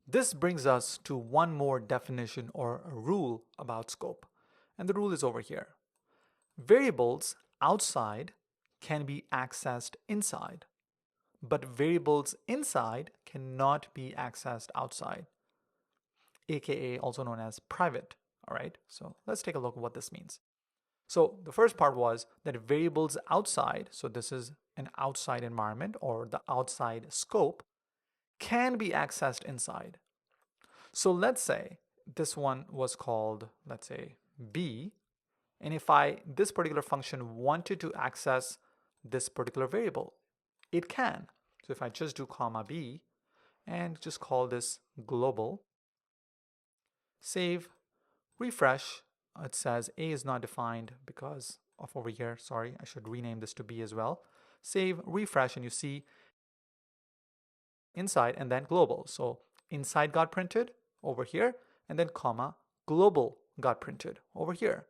This brings us to one more definition or a rule about scope. And the rule is over here. Variables outside can be accessed inside, but variables inside cannot be accessed outside, aka also known as private. All right, so let's take a look at what this means. So the first part was that variables outside, so this is an outside environment or the outside scope, can be accessed inside. So let's say this one was called, let's say, B, and if this particular function wanted to access this particular variable, it can. So if I just do comma B and just call this global, save, refresh, it says A is not defined because of over here. Sorry, I should rename this to B as well. Save, refresh, and you see inside and then global. So inside got printed over here, and then comma, global got printed over here.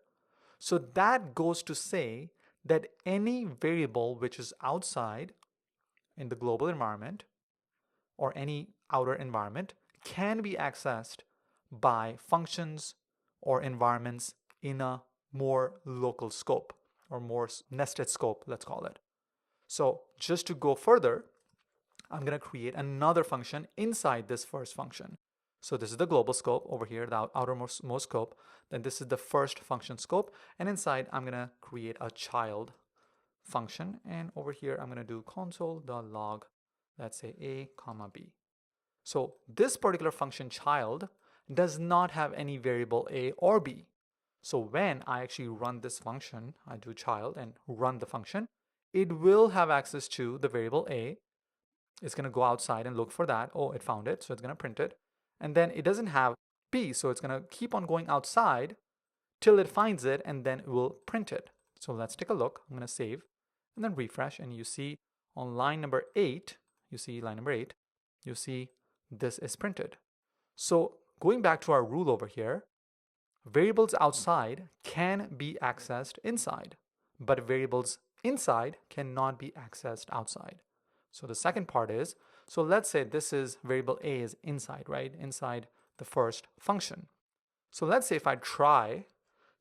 So that goes to say that any variable which is outside in the global environment or any outer environment can be accessed by functions or environments in a more local scope or more nested scope, let's call it. So just to go further, I'm going to create another function inside this first function. So this is the global scope over here, the outermost scope. Then this is the first function scope. And inside, I'm going to create a child function. And over here, I'm going to do console.log, let's say a comma b. So this particular function child does not have any variable a or b. So when I actually run this function, I do child and run the function, it will have access to the variable a. It's going to go outside and look for that. Oh, it found it, so it's going to print it. And then it doesn't have b, so it's going to keep on going outside till it finds it, and then it will print it. So let's take a look. I'm going to save and then refresh, and you see on line number 8, you see this is printed. So going back to our rule over here, variables outside can be accessed inside, but variables inside cannot be accessed outside. So the second part is, so let's say this is variable a is inside, right? Inside the first function. So let's say if I try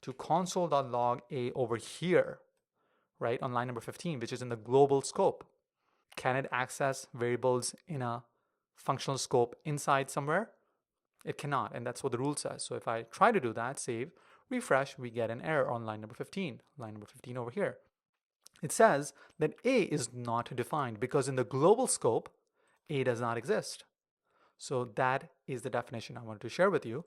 to console.log a over here, right, on line number 15, which is in the global scope, can it access variables in a functional scope inside somewhere? It cannot, and that's what the rule says. So if I try to do that, save, refresh, we get an error on line number 15, over here. It says that A is not defined because in the global scope, A does not exist. So that is the definition I wanted to share with you.